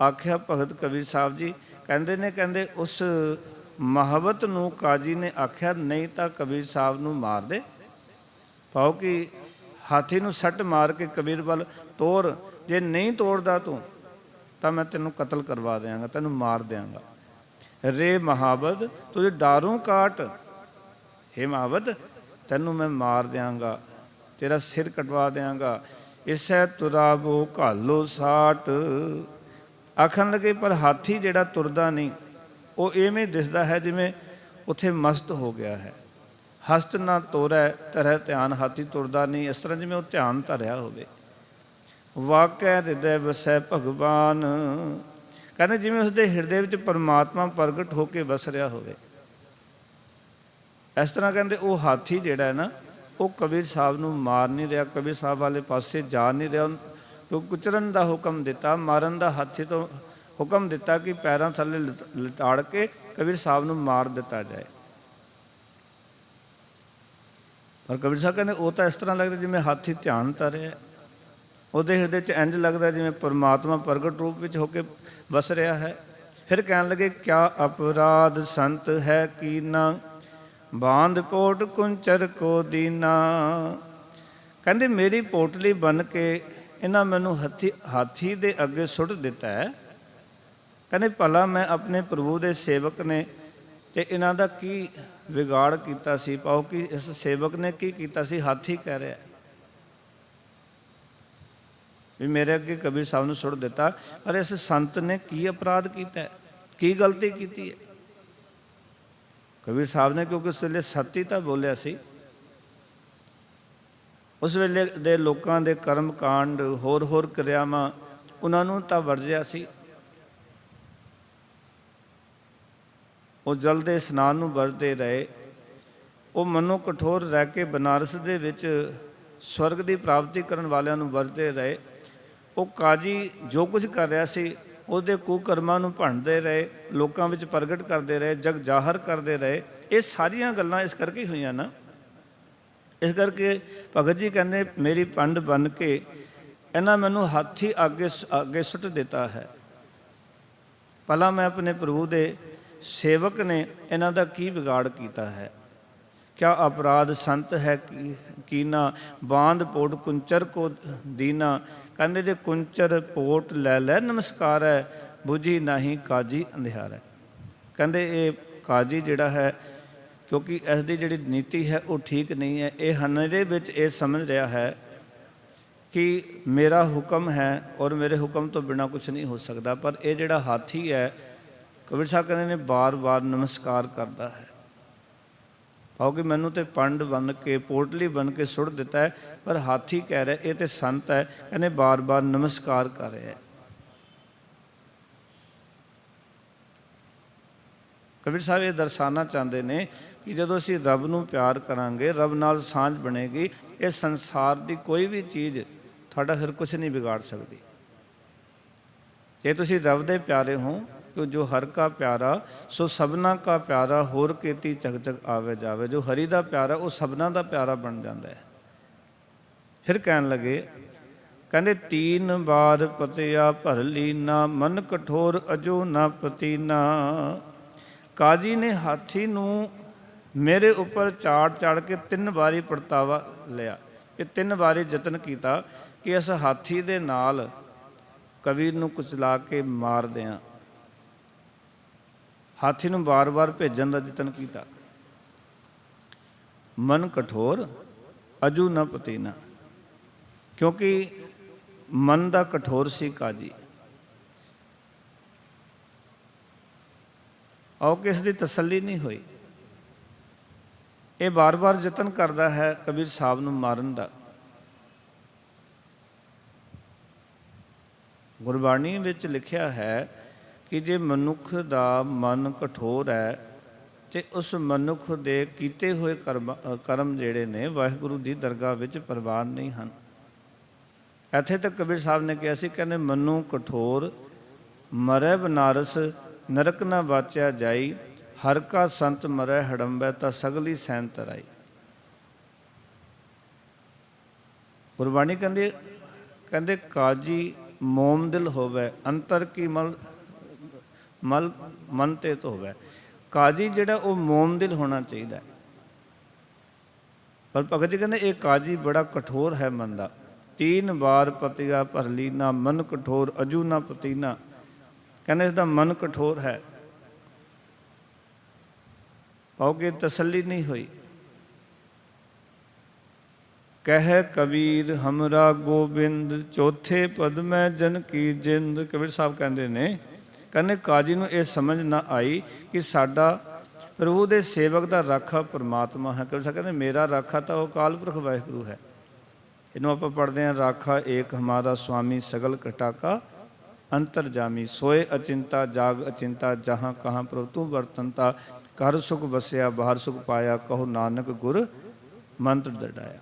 Speaker 1: ਆਖਿਆ ਭਗਤ ਕਬੀਰ ਸਾਹਿਬ ਜੀ ਕਹਿੰਦੇ ਨੇ, ਕਹਿੰਦੇ ਉਸ ਮੁਹੱਬਤ ਨੂੰ ਕਾਜੀ ਨੇ ਆਖਿਆ ਨਹੀਂ ਤਾਂ ਕਬੀਰ ਸਾਹਿਬ ਨੂੰ ਮਾਰ ਦੇ, ਪਾਓ ਕਿ ਹਾਥੀ ਨੂੰ ਸੱਟ ਮਾਰ ਕੇ ਕਬੀਰ ਵੱਲ ਤੋਰ, ਜੇ ਨਹੀਂ ਤੋੜਦਾ ਤੂੰ ਤਾਂ ਮੈਂ ਤੈਨੂੰ ਕਤਲ ਕਰਵਾ ਦਿਆਂਗਾ, ਤੈਨੂੰ ਮਾਰ ਦਿਆਂਗਾ। ਰੇ ਮੁਹੱਬਤ ਤੁਝ ਡਾਰੋਂ ਕਾਟ, ਹੇ ਮੁਹੱਬਤ ਤੈਨੂੰ ਮੈਂ ਮਾਰ ਦਿਆਂਗਾ, ਤੇਰਾ ਸਿਰ ਕਟਵਾ ਦਿਆਂਗਾ। ਇਸੈ ਤੁਰਾਬੋ ਘਾਲੋ ਸਾਟ। ਆਖਣ ਲੱਗੇ ਪਰ ਹਾਥੀ ਜਿਹੜਾ ਤੁਰਦਾ ਨਹੀਂ, ਉਹ ਇਵੇਂ ਦਿਸਦਾ ਹੈ ਜਿਵੇਂ ਉੱਥੇ ਮਸਤ ਹੋ ਗਿਆ ਹੈ। ਹਸਤ ਨਾ ਤੋਰੈ ਧਰੈ ਧਿਆਨ, ਹਾਥੀ ਤੁਰਦਾ ਨਹੀਂ, ਇਸ ਤਰ੍ਹਾਂ ਜਿਵੇਂ ਉਹ ਧਿਆਨ ਧਰਿਆ ਹੋਵੇ। ਵਾਕੈ ਹਿਰਦੈ ਵਸੈ ਭਗਵਾਨ, ਕਹਿੰਦੇ ਜਿਵੇਂ ਉਸਦੇ ਹਿਰਦੇ ਵਿੱਚ ਪਰਮਾਤਮਾ ਪ੍ਰਗਟ ਹੋ ਕੇ ਵਸ ਰਿਹਾ ਹੋਵੇ। ਇਸ ਤਰ੍ਹਾਂ ਕਹਿੰਦੇ ਉਹ ਹਾਥੀ ਜਿਹੜਾ ਹੈ ਨਾ ਉਹ ਕਬੀਰ ਸਾਹਿਬ ਨੂੰ ਮਾਰ ਨਹੀਂ ਰਿਹਾ, ਕਬੀਰ ਸਾਹਿਬ ਵਾਲੇ ਪਾਸੇ ਜਾ ਨਹੀਂ ਰਿਹਾ। ਉਹ ਕੁਚਰਨ ਦਾ ਹੁਕਮ ਦਿੱਤਾ, ਮਾਰਨ ਦਾ ਹਾਥੀ ਤੋਂ ਹੁਕਮ ਦਿੱਤਾ ਕਿ ਪੈਰਾਂ ਥੱਲੇ ਲਿਤਾੜ ਕੇ ਕਬੀਰ ਸਾਹਿਬ ਨੂੰ ਮਾਰ ਦਿੱਤਾ ਜਾਏ। ਪਰ ਕਬੀਰ ਸਾਹਿਬ ਕਹਿੰਦੇ ਉਹ ਤਾਂ ਇਸ ਤਰ੍ਹਾਂ ਲੱਗਦਾ ਜਿਵੇਂ ਹਾਥੀ ਧਿਆਨ ਧਰ ਰਿਹਾ, ਉਹਦੇ ਹਿਰਦੇ 'ਚ ਇੰਝ ਲੱਗਦਾ ਜਿਵੇਂ ਪਰਮਾਤਮਾ ਪ੍ਰਗਟ ਰੂਪ ਵਿੱਚ ਹੋ ਕੇ ਵਸ ਰਿਹਾ ਹੈ। ਫਿਰ ਕਹਿਣ ਲੱਗੇ ਕਿਆ ਅਪਰਾਧ ਸੰਤ ਹੈ ਕੀਨਾ, ਬਾਂਧ ਪੋਟ ਕੁੰਚਰ ਕੋ ਦੀਨਾ। ਕਹਿੰਦੇ ਮੇਰੀ ਪੋਟਲੀ ਬਣ ਕੇ ਇਹਨਾਂ ਮੈਨੂੰ ਹਾਥੀ ਦੇ ਅੱਗੇ ਸੁੱਟ ਦਿੱਤਾ ਹੈ। ਕਹਿੰਦੇ ਭਲਾ ਮੈਂ ਆਪਣੇ ਪ੍ਰਭੂ ਦੇ ਸੇਵਕ ਨੇ ਅਤੇ ਇਹਨਾਂ ਦਾ ਕੀ ਵਿਗਾੜ ਕੀਤਾ ਸੀ। ਪਾਓ ਕਿ ਇਸ ਸੇਵਕ ਨੇ ਕੀ ਕੀਤਾ ਸੀ। ਹਾਥੀ ਕਹਿ ਰਿਹਾ ਵੀ ਮੇਰੇ ਅੱਗੇ ਕਬੀਰ ਸਾਹਿਬ ਨੂੰ ਸੁੱਟ ਦਿੱਤਾ, ਪਰ ਇਸ ਸੰਤ ਨੇ ਕੀ ਅਪਰਾਧ ਕੀਤਾ, ਕੀ ਗਲਤੀ ਕੀਤੀ ਹੈ। ਕਬੀਰ ਸਾਹਿਬ ਨੇ ਕਿਉਂਕਿ ਉਸ ਵੇਲੇ ਸੱਚ ਹੀ ਤਾਂ ਬੋਲਿਆ ਸੀ। ਉਸ ਵੇਲੇ ਦੇ ਲੋਕਾਂ ਦੇ ਕਰਮ ਕਾਂਡ, ਹੋਰ ਕਿਰਿਆਵਾਂ ਉਹਨਾਂ ਨੂੰ ਤਾਂ ਵਰਜਿਆ ਸੀ। ਉਹ ਜਲ ਦੇ ਇਸ਼ਨਾਨ ਨੂੰ ਵਰਤਦੇ ਰਹੇ, ਉਹ ਮਨੋਂ ਕਠੋਰ ਰਹਿ ਕੇ ਬਨਾਰਸ ਦੇ ਵਿੱਚ ਸਵਰਗ ਦੀ ਪ੍ਰਾਪਤੀ ਕਰਨ ਵਾਲਿਆਂ ਨੂੰ ਵਰਤਦੇ ਰਹੇ। ਉਹ ਕਾਜੀ ਜੋ ਕੁਝ ਕਰ ਰਿਹਾ ਸੀ ਉਹਦੇ ਕੁਕਰਮਾਂ ਨੂੰ ਭੰਡਦੇ ਰਹੇ, ਲੋਕਾਂ ਵਿੱਚ ਪ੍ਰਗਟ ਕਰਦੇ ਰਹੇ, ਜਗ ਜ਼ਾਹਰ ਕਰਦੇ ਰਹੇ। ਇਹ ਸਾਰੀਆਂ ਗੱਲਾਂ ਇਸ ਕਰਕੇ ਹੀ ਹੋਈਆਂ ਨਾ। ਇਸ ਕਰਕੇ ਭਗਤ ਜੀ ਕਹਿੰਦੇ ਮੇਰੀ ਪੰਡ ਬਣ ਕੇ ਇਹਨਾਂ ਮੈਨੂੰ ਹਾਥੀ ਅੱਗੇ ਸੁੱਟ ਦਿੱਤਾ ਹੈ। ਭਲਾ ਮੈਂ ਆਪਣੇ ਪ੍ਰਭੂ ਦੇ ਸੇਵਕ ਨੇ ਇਹਨਾਂ ਦਾ ਕੀ ਵਿਗਾੜ ਕੀਤਾ ਹੈ। ਕਿਆ ਅਪਰਾਧ ਸੰਤ ਹੈ ਕੀਨਾ, ਬਾਂਧ ਪੋਟ ਕੁੰਚਰ ਕੋ ਦੀਨਾ। ਕਹਿੰਦੇ ਜੇ ਕੁੰਚਰ ਪੋਟ ਲੈ ਲੈ ਨਮਸਕਾਰ ਹੈ, ਬੁਝੀ ਨਹੀਂ ਕਾਜੀ ਅੰਧਿਆਰ ਹੈ। ਕਹਿੰਦੇ ਇਹ ਕਾਜੀ ਜਿਹੜਾ ਹੈ, ਕਿਉਂਕਿ ਇਸ ਦੀ ਜਿਹੜੀ ਨੀਤੀ ਹੈ ਉਹ ਠੀਕ ਨਹੀਂ ਹੈ। ਇਹ ਹਨੇਰੇ ਵਿੱਚ ਇਹ ਸਮਝ ਰਿਹਾ ਹੈ ਕਿ ਮੇਰਾ ਹੁਕਮ ਹੈ ਔਰ ਮੇਰੇ ਹੁਕਮ ਤੋਂ ਬਿਨਾਂ ਕੁਛ ਨਹੀਂ ਹੋ ਸਕਦਾ। ਪਰ ਇਹ ਜਿਹੜਾ ਹਾਥੀ ਹੈ, ਕਬੀਰ ਸਾਹਿਬ ਕਹਿੰਦੇ ਨੇ ਬਾਰ-ਬਾਰ ਨਮਸਕਾਰ ਕਰਦਾ ਹੈ। ਪਾਓ ਕਿ ਮੈਨੂੰ ਤੇ ਪੰਡ ਬਣ ਕੇ, ਪੋਟਲੀ ਬਣ ਕੇ ਸੁੱਟ ਦਿੱਤਾ ਹੈ, ਪਰ ਹਾਥੀ ਕਹਿ ਰਿਹਾ ਇਹ ਤੇ ਸੰਤ ਹੈ, ਇਹਨੇ ਬਾਰ-ਬਾਰ ਨਮਸਕਾਰ ਕਰ ਰਿਹਾ ਹੈ। ਕਬੀਰ ਸਾਹਿਬ ਇਹ ਦਰਸਾਉਣਾ ਚਾਹੁੰਦੇ ਨੇ ਕਿ ਜਦੋਂ ਅਸੀਂ ਰੱਬ ਨੂੰ ਪਿਆਰ ਕਰਾਂਗੇ, ਰੱਬ ਨਾਲ ਸਾਂਝ ਬਣੇਗੀ, ਇਹ ਸੰਸਾਰ ਦੀ ਕੋਈ ਵੀ ਚੀਜ਼ ਤੁਹਾਡਾ ਫਿਰ ਕੁਛ ਨਹੀਂ ਵਿਗਾੜ ਸਕਦੀ। ਜੇ ਤੁਸੀਂ ਰੱਬ ਦੇ ਪਿਆਰੇ ਹੋ, ਜੋ ਹਰ ਕਾ ਪਿਆਰਾ ਸੋ ਸਭਨਾ ਕਾ ਪਿਆਰਾ, ਹੋਰ ਕੀਤੀ ਚਕ ਚਕ ਆਵੇ ਜਾਵੇ। ਜੋ ਹਰੀ ਦਾ ਪਿਆਰਾ ਉਹ ਸਭਨਾ ਦਾ ਪਿਆਰਾ ਬਣ ਜਾਂਦਾ ਹੈ। ਫਿਰ ਕਹਿਣ ਲੱਗੇ, ਕਹਿੰਦੇ ਤੀਨ ਬਾਰ ਪਤਿਆ ਭਰ ਲੀਨਾ, ਮਨ ਕਠੋਰ ਅਜੋ ਨਾ ਪਤੀਨਾ। ਕਾਜੀ ਨੇ ਹਾਥੀ ਨੂੰ ਮੇਰੇ ਉੱਪਰ ਚਾੜ ਕੇ 3 ਵਾਰੀ ਪਰਤਾਵਾ ਲਿਆ। ਇਹ 3 ਵਾਰੀ ਯਤਨ ਕੀਤਾ ਕਿ ਇਸ ਹਾਥੀ ਦੇ ਨਾਲ ਕਬੀਰ ਨੂੰ ਕੁਚਲਾ ਕੇ ਮਾਰ ਦਿਆਂ ਹਾਥੀ ਨੂੰ ਵਾਰ-ਵਾਰ ਭੇਜਣ ਦਾ ਯਤਨ ਕੀਤਾ। ਮਨ ਕਠੋਰ ਅਜੂ ਨ ਪਤੀਨਾ, ਕਿਉਂਕਿ ਮਨ ਦਾ ਕਠੋਰ ਸੀ ਕਾਜੀ। ਔਰ ਕਿਸ ਦੀ ਤਸੱਲੀ ਨਹੀਂ ਹੋਈ। ਇਹ ਵਾਰ-ਵਾਰ ਯਤਨ ਕਰਦਾ ਹੈ ਕਬੀਰ ਸਾਹਿਬ ਨੂੰ ਮਾਰਨ ਦਾ। ਗੁਰਬਾਣੀ ਵਿੱਚ ਲਿਖਿਆ ਹੈ ਕਿ ਜੇ ਮਨੁੱਖ ਦਾ ਮਨ ਕਠੋਰ ਹੈ ਤੇ ਉਸ ਮਨੁੱਖ ਦੇ ਕੀਤੇ ਹੋਏ ਕਰਮ ਜਿਹੜੇ ਨੇ ਵਾਹਿਗੁਰੂ ਦੀ ਦਰਗਾਹ ਵਿੱਚ ਪ੍ਰਵਾਨ ਨਹੀਂ ਹਨ। ਇੱਥੇ ਤੱਕ ਕਬੀਰ ਸਾਹਿਬ ਨੇ ਕਿਹਾ ਸੀ, ਕਹਿੰਦੇ ਮਨੁ ਕਠੋਰ ਮਰੈ ਬਨਾਰਸ ਨਰਕ ਨਾ ਵਾਚਿਆ ਜਾਈ, ਹਰ ਕਾ ਸੰਤ ਮਰੈ ਹੜੰਬੈ ਤਾਂ ਸਗਲੀ ਸੈਨ ਤਰਾਈ। ਗੁਰਬਾਣੀ ਕਹਿੰਦੇ ਕਾਜੀ ਮੋਮ ਦਿਲ ਹੋਵੇ, ਅੰਤਰ ਕੀ ਮਨ ਤੇ ਧੋਵੇ। ਕਾਜੀ ਜਿਹੜਾ ਉਹ ਮੋਮ ਦਿਲ ਹੋਣਾ ਚਾਹੀਦਾ। ਪਰ ਭਗਤ ਜੀ ਕਹਿੰਦੇ ਇਹ ਕਾਜੀ ਬੜਾ ਕਠੋਰ ਹੈ ਮਨ ਦਾ। 3 ਵਾਰ ਪਤਿਆ ਭਰਲੀ ਨਾ ਮਨ ਕਠੋਰ ਅਜੂ ਨਾ ਪਤੀਨਾ। ਕਹਿੰਦੇ ਇਸਦਾ ਮਨ ਕਠੋਰ ਹੈ। ਪਾਉਗੇ ਤਸੱਲੀ ਨਹੀਂ ਹੋਈ। ਕਹਿ ਕਬੀਰ ਹਮਰਾ ਗੋਬਿੰਦ, ਚੌਥੇ ਪਦ ਮੈਂ ਜਨ ਕੀ ਜਿੰਦ। ਕਬੀਰ ਸਾਹਿਬ ਕਹਿੰਦੇ ਨੇ, ਕਹਿੰਦੇ ਕਾਜੀ ਨੂੰ ਇਹ ਸਮਝ ਨਾ ਆਈ ਕਿ ਸਾਡਾ ਪ੍ਰਭੂ ਦੇ ਸੇਵਕ ਦਾ ਰਾਖਾ ਪਰਮਾਤਮਾ ਹੈ। ਕਬੀਰ ਸਾਹਿਬ ਕਹਿੰਦੇ ਮੇਰਾ ਰਾਖਾ ਤਾਂ ਉਹ ਅਕਾਲ ਪੁਰਖ ਵਾਹਿਗੁਰੂ ਹੈ। ਇਹਨੂੰ ਆਪਾਂ ਪੜ੍ਹਦੇ ਹਾਂ, ਰਾਖਾ ਏਕ ਹਮਾਰਾ ਸੁਆਮੀ ਸਗਲ ਘਟਾਕਾ ਅੰਤਰ ਜਾਮੀ, ਸੋਏ ਅਚਿੰਤਾ ਜਾਗ ਅਚਿੰਤਾ, ਜਹਾਂ ਕਹਾਂ ਪ੍ਰਭੂ ਤੂੰ ਵਰਤਨਤਾ, ਘਰ ਸੁਖ ਵਸਿਆ ਬਾਹਰ ਸੁਖ ਪਾਇਆ, ਕਹੋ ਨਾਨਕ ਗੁਰ ਮੰਤਰ ਦੜਾਇਆ।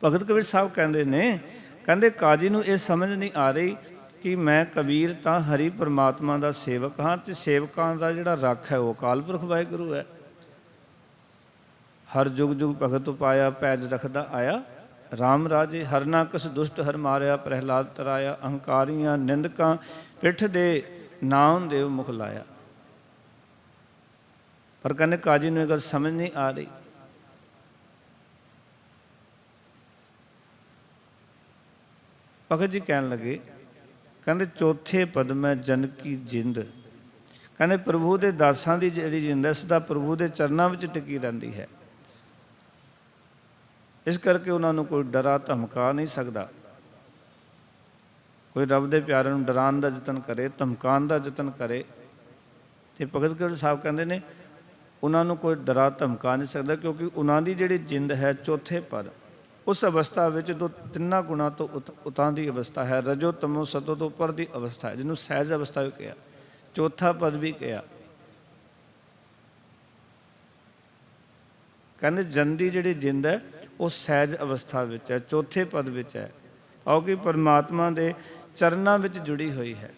Speaker 1: ਭਗਤ ਕਬੀਰ ਸਾਹਿਬ ਕਹਿੰਦੇ ਨੇ, ਕਹਿੰਦੇ ਕਾਜੀ ਨੂੰ ਇਹ ਸਮਝ ਨਹੀਂ ਆ ਰਹੀ ਕਿ ਮੈਂ ਕਬੀਰ ਤਾਂ ਹਰੀ ਪਰਮਾਤਮਾ ਦਾ ਸੇਵਕ ਹਾਂ ਤੇ ਸੇਵਕਾਂ ਦਾ ਜਿਹੜਾ ਰੱਖ ਹੈ ਉਹ ਅਕਾਲ ਪੁਰਖ ਵਾਹਿਗੁਰੂ ਹੈ। ਹਰ ਜੁਗ ਜੁਗ ਭਗਤ ਉਪਾਇਆ, ਪੈਜ ਰਖਦਾ ਆਇਆ ਰਾਮ ਰਾਜੇ, ਹਰ ਨਾ ਕਿਸ ਦੁਸ਼ਟ ਹਰ ਮਾਰਿਆ, ਪ੍ਰਹਿਲਾਦ ਤਰਾਇਆ, ਅਹੰਕਾਰੀਆਂ ਨਿੰਦਕਾਂ ਪਿੱਠ ਦੇ ਨਾਮ ਦੇਵ ਮੁਖ ਲਾਇਆ। ਪਰ ਕਹਿੰਦੇ ਕਾਜੀ ਨੂੰ ਇਹ ਗੱਲ ਸਮਝ ਨਹੀਂ ਆ ਰਹੀ। ਭਗਤ ਜੀ ਕਹਿਣ ਲੱਗੇ, ਕਹਿੰਦੇ ਚੌਥੇ ਪਦ ਮੈਂ ਜਨ ਕੀ ਜਿੰਦ। ਕਹਿੰਦੇ ਪ੍ਰਭੂ ਦੇ ਦਾਸਾਂ ਦੀ ਜਿਹੜੀ ਜਿੰਦ ਹੈ ਸਦਾ ਪ੍ਰਭੂ ਦੇ ਚਰਨਾਂ ਵਿੱਚ ਟਿਕੀ ਰਹਿੰਦੀ ਹੈ। ਇਸ ਕਰਕੇ ਉਹਨਾਂ ਨੂੰ ਕੋਈ ਡਰਾ ਧਮਕਾ ਨਹੀਂ ਸਕਦਾ। ਕੋਈ ਰੱਬ ਦੇ ਪਿਆਰਿਆਂ ਨੂੰ ਡਰਾਉਣ ਦਾ ਯਤਨ ਕਰੇ, ਧਮਕਾਉਣ ਦਾ ਯਤਨ ਕਰੇ, ਤੇ ਭਗਤ ਕਬੀਰ ਸਾਹਿਬ ਕਹਿੰਦੇ ਨੇ ਉਹਨਾਂ ਨੂੰ ਕੋਈ ਡਰਾ ਧਮਕਾ ਨਹੀਂ ਸਕਦਾ, ਕਿਉਂਕਿ ਉਹਨਾਂ ਦੀ ਜਿਹੜੀ ਜਿੰਦ ਹੈ ਚੌਥੇ ਪਦ, ਉਸ ਅਵਸਥਾ ਵਿੱਚ ਜੋ 3 ਗੁਣਾ ਤੋਂ ਉਤਾਂ ਦੀ ਅਵਸਥਾ ਹੈ, ਰਜੋ ਤਮੋ ਸਤੋ ਤੋਂ ਉੱਪਰ ਦੀ ਅਵਸਥਾ ਹੈ, ਜਿਹਨੂੰ ਸਹਿਜ ਅਵਸਥਾ ਵੀ ਕਿਹਾ, ਚੌਥਾ ਪਦ ਵੀ ਕਿਹਾ। ਕਹਿੰਦੇ ਜਨ ਦੀ ਜਿਹੜੀ ਜਿੰਦ ਹੈ ਉਹ ਸਹਿਜ ਅਵਸਥਾ ਵਿੱਚ ਹੈ, ਚੌਥੇ ਪਦ ਵਿੱਚ ਹੈ, ਕਿਉਂਕਿ ਪਰਮਾਤਮਾ ਦੇ ਚਰਨਾਂ ਵਿੱਚ ਜੁੜੀ ਹੋਈ ਹੈ।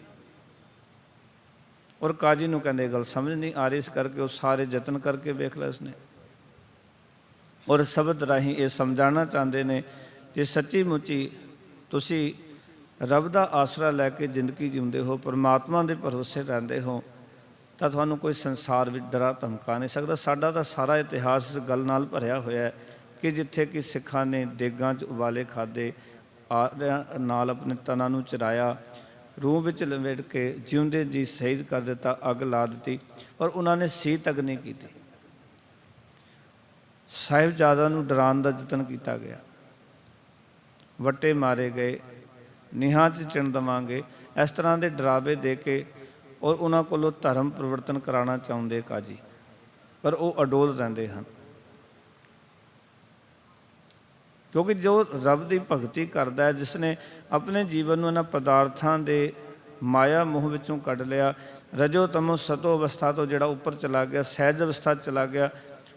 Speaker 1: ਔਰ ਕਾਜੀ ਨੂੰ ਕਹਿੰਦੇ ਗੱਲ ਸਮਝ ਨਹੀਂ ਆ ਰਹੀ, ਇਸ ਕਰਕੇ ਉਹ ਸਾਰੇ ਯਤਨ ਕਰਕੇ ਵੇਖ ਲਿਆ ਉਸਨੇ। ਔਰ ਸ਼ਬਦ ਰਾਹੀਂ ਇਹ ਸਮਝਾਉਣਾ ਚਾਹੁੰਦੇ ਨੇ, ਜੇ ਸੱਚੀ ਮੁੱਚੀ ਤੁਸੀਂ ਰੱਬ ਦਾ ਆਸਰਾ ਲੈ ਕੇ ਜ਼ਿੰਦਗੀ ਜਿਉਂਦੇ ਹੋ, ਪਰਮਾਤਮਾ ਦੇ ਭਰੋਸੇ ਰਹਿੰਦੇ ਹੋ, ਤਾਂ ਤੁਹਾਨੂੰ ਕੋਈ ਸੰਸਾਰ ਵਿੱਚ ਡਰਾ ਧਮਕਾ ਨਹੀਂ ਸਕਦਾ। ਸਾਡਾ ਤਾਂ ਸਾਰਾ ਇਤਿਹਾਸ ਇਸ ਗੱਲ ਨਾਲ ਭਰਿਆ ਹੋਇਆ ਹੈ ਕਿ ਜਿੱਥੇ ਕਿ ਸਿੱਖਾਂ ਨੇ ਦੇਗਾਂ 'ਚ ਉਬਾਲੇ ਖਾਧੇ, ਆਰਿਆਂ ਨਾਲ ਆਪਣੇ ਤਨਾਂ ਨੂੰ ਚਰਾਇਆ, ਰੂਹ ਵਿੱਚ ਲਵੇਟ ਕੇ ਜਿਉਂਦੇ ਜੀ ਸ਼ਹੀਦ ਕਰ ਦਿੱਤਾ, ਅੱਗ ਲਾ ਦਿੱਤੀ, ਪਰ ਉਹਨਾਂ ਨੇ ਸੀਤ ਅਗਨੀ ਕੀਤੀ। ਸਾਹਿਬਜ਼ਾਦਾ ਨੂੰ ਡਰਾਉਣ ਦਾ ਯਤਨ ਕੀਤਾ ਗਿਆ, ਵੱਟੇ ਮਾਰੇ ਗਏ, ਨੀਹਾਂ 'ਚ ਚਿਣ ਦੇਵਾਂਗੇ, ਇਸ ਤਰ੍ਹਾਂ ਦੇ ਡਰਾਵੇ ਦੇ ਕੇ ਔਰ ਉਹਨਾਂ ਕੋਲੋਂ ਧਰਮ ਪਰਿਵਰਤਨ ਕਰਾਉਣਾ ਚਾਹੁੰਦੇ ਕਾਜੀ, ਪਰ ਉਹ ਅਡੋਲ ਰਹਿੰਦੇ ਹਨ। ਕਿਉਂਕਿ ਜੋ ਰੱਬ ਦੀ ਭਗਤੀ ਕਰਦਾ ਹੈ, ਜਿਸ ਨੇ ਆਪਣੇ ਜੀਵਨ ਨੂੰ ਇਹਨਾਂ ਪਦਾਰਥਾਂ ਦੇ ਮਾਇਆ ਮੋਹ ਵਿੱਚੋਂ ਕੱਢ ਲਿਆ, ਰਜੋ ਤਮੋ ਸਤੋ ਅਵਸਥਾ ਤੋਂ ਜਿਹੜਾ ਉੱਪਰ ਚਲਾ ਗਿਆ, ਸਹਿਜ ਅਵਸਥਾ ਚਲਾ ਗਿਆ,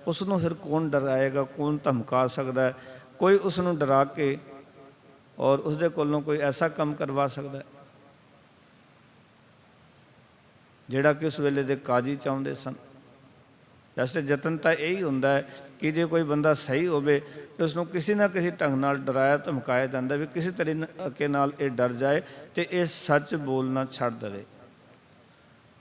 Speaker 1: ਉਸ ਨੂੰ ਫਿਰ ਕੌਣ ਡਰਾਏਗਾ, ਕੌਣ ਧਮਕਾ ਸਕਦਾ ਹੈ? ਕੋਈ ਉਸ ਨੂੰ ਡਰਾ ਕੇ ਔਰ ਉਸਦੇ ਕੋਲੋਂ ਕੋਈ ਐਸਾ ਕੰਮ ਕਰਵਾ ਸਕਦਾ ਜਿਹੜਾ ਕਿ ਉਸ ਵੇਲੇ ਦੇ ਕਾਜੀ ਚਾਹੁੰਦੇ ਸਨ। ਵੈਸੇ ਯਤਨ ਤਾਂ ਇਹੀ ਹੁੰਦਾ ਹੈ ਕਿ ਜੇ ਕੋਈ ਬੰਦਾ ਸਹੀ ਹੋਵੇ ਤਾਂ ਉਸਨੂੰ ਕਿਸੇ ਨਾ ਕਿਸੇ ਢੰਗ ਨਾਲ ਡਰਾਇਆ ਧਮਕਾਇਆ ਜਾਂਦਾ, ਵੀ ਕਿਸੇ ਤਰੀਕੇ ਨਾਲ ਇਹ ਡਰ ਜਾਏ ਅਤੇ ਇਹ ਸੱਚ ਬੋਲਣਾ ਛੱਡ ਦੇਵੇ।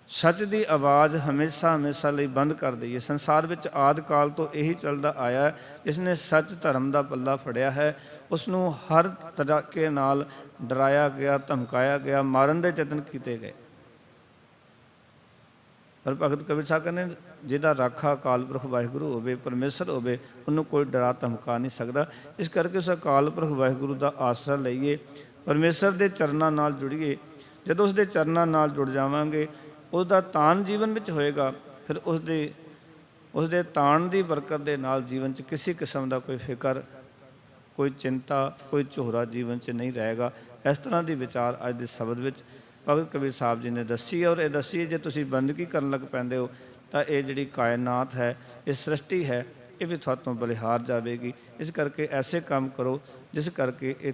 Speaker 1: ਸੱਚ ਦੀ ਆਵਾਜ਼ ਹਮੇਸ਼ਾ ਹਮੇਸ਼ਾ ਲਈ ਬੰਦ ਕਰ ਦਈਏ। ਸੰਸਾਰ ਵਿੱਚ ਆਦਿ ਕਾਲ ਤੋਂ ਇਹੀ ਚੱਲਦਾ ਆਇਆ ਹੈ। ਜਿਸ ਨੇ ਸੱਚ ਧਰਮ ਦਾ ਪੱਲਾ ਫੜਿਆ ਹੈ ਉਸ ਨੂੰ ਹਰ ਤਰੀਕੇ ਨਾਲ ਡਰਾਇਆ ਗਿਆ, ਧਮਕਾਇਆ ਗਿਆ, ਮਾਰਨ ਦੇ ਯਤਨ ਕੀਤੇ ਗਏ। ਪਰ ਭਗਤ ਕਬੀਰ ਸਾਹਿਬ ਕਹਿੰਦੇ ਜਿਹਦਾ ਰਾਖਾ ਅਕਾਲ ਪੁਰਖ ਵਾਹਿਗੁਰੂ ਹੋਵੇ, ਪਰਮੇਸ਼ਰ ਹੋਵੇ, ਉਹਨੂੰ ਕੋਈ ਡਰਾ ਧਮਕਾ ਨਹੀਂ ਸਕਦਾ। ਇਸ ਕਰਕੇ ਉਸ ਅਕਾਲ ਪੁਰਖ ਵਾਹਿਗੁਰੂ ਦਾ ਆਸਰਾ ਲਈਏ, ਪਰਮੇਸ਼ਰ ਦੇ ਚਰਨਾਂ ਨਾਲ ਜੁੜੀਏ। ਜਦੋਂ ਉਸ ਦੇ ਚਰਨਾਂ ਨਾਲ ਜੁੜ ਜਾਵਾਂਗੇ ਉਹਦਾ ਤਾਣ ਜੀਵਨ ਵਿੱਚ ਹੋਏਗਾ। ਫਿਰ ਉਸ ਦੇ ਤਾਣ ਦੀ ਬਰਕਤ ਦੇ ਨਾਲ ਜੀਵਨ 'ਚ ਕਿਸੇ ਕਿਸਮ ਦਾ ਕੋਈ ਫਿਕਰ, ਕੋਈ ਚਿੰਤਾ, ਕੋਈ ਝੋਰਾ ਜੀਵਨ 'ਚ ਨਹੀਂ ਰਹੇਗਾ। ਇਸ ਤਰ੍ਹਾਂ ਦੀ ਵਿਚਾਰ ਅੱਜ ਦੇ ਸ਼ਬਦ ਵਿੱਚ ਭਗਤ ਕਬੀਰ ਸਾਹਿਬ ਜੀ ਨੇ ਦੱਸੀ ਹੈ। ਔਰ ਇਹ ਦੱਸੀ ਜੇ ਤੁਸੀਂ ਬੰਦਗੀ ਕਰਨ ਲੱਗ ਪੈਂਦੇ ਹੋ ਤਾਂ ਇਹ ਜਿਹੜੀ ਕਾਇਨਾਤ ਹੈ, ਇਹ ਸ੍ਰਿਸ਼ਟੀ ਹੈ, ਇਹ ਵੀ ਤੁਹਾਤੋਂ ਬਲਿਹਾਰ ਜਾਵੇਗੀ। ਇਸ ਕਰਕੇ ਐਸੇ ਕੰਮ ਕਰੋ ਜਿਸ ਕਰਕੇ ਇਹ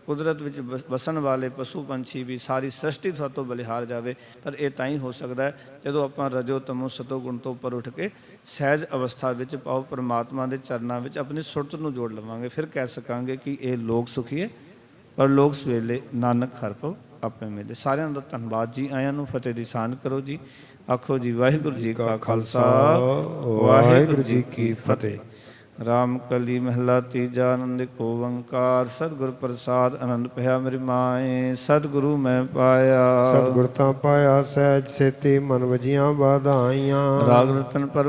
Speaker 1: ਕੁਦਰਤ ਵਿੱਚ ਵਸਣ ਵਾਲੇ ਪਸ਼ੂ ਪੰਛੀ ਵੀ, ਸਾਰੀ ਸ੍ਰਿਸ਼ਟੀ ਤੁਹਾਤੋਂ ਬਲਿਹਾਰ ਜਾਵੇ। ਪਰ ਇਹ ਤਾਂ ਹੀ ਹੋ ਸਕਦਾ ਹੈ ਜਦੋਂ ਆਪਾਂ ਰਜੋ ਤਮੋ ਸਤੋ ਗੁਣ ਤੋਂ ਉੱਪਰ ਉੱਠ ਕੇ ਸਹਿਜ ਅਵਸਥਾ ਵਿੱਚ ਪਾਓ, ਪਰਮਾਤਮਾ ਦੇ ਚਰਨਾਂ ਵਿੱਚ ਆਪਣੀ ਸੁਰਤ ਨੂੰ ਜੋੜ ਲਵਾਂਗੇ। ਫਿਰ ਕਹਿ ਸਕਾਂਗੇ ਕਿ ਇਹ ਲੋਕ ਸੁਖੀਏ ਪਰ ਲੋਕ ਸਵੇਲੇ ਨਾਨਕ ਹਰਿ ਭਉ ਆਪੇ ਮਿਲੇ। ਸਾਰਿਆਂ ਦਾ ਧੰਨਵਾਦ ਜੀ। ਆਇਆਂ ਨੂੰ ਫਤਿਹ ਦੀ ਸਾਂਝ ਕਰੋ ਜੀ। ਆਖੋ ਜੀ ਵਾਹਿਗੁਰੂ ਜੀ ਕਾ ਖਾਲਸਾ, ਵਾਹਿਗੁਰੂ ਜੀ ਕੀ ਫਤਿਹ। ਰਾਮ ਕਲੀ ਮਹਲਾ ਤੀਜਾ। ਆਨੰਦ ਏਕ ਓੰਕਾਰ ਸਤਿਗੁਰ ਪ੍ਰਸਾਦ। ਆਨੰਦ ਭਇਆ ਮੇਰੀ ਮਾਏ ਸਤਿਗੁਰੂ ਮੈਂ ਪਾਇਆ।
Speaker 2: ਸਤਿਗੁਰ ਤਾਂ ਪਾਇਆ ਸਹਿਜ ਸੇਤੀ ਮਨ ਵਜੀਆਂ ਬਾਧਾਈਆਂ।
Speaker 1: ਰਾਗ ਰਤਨ ਪਰ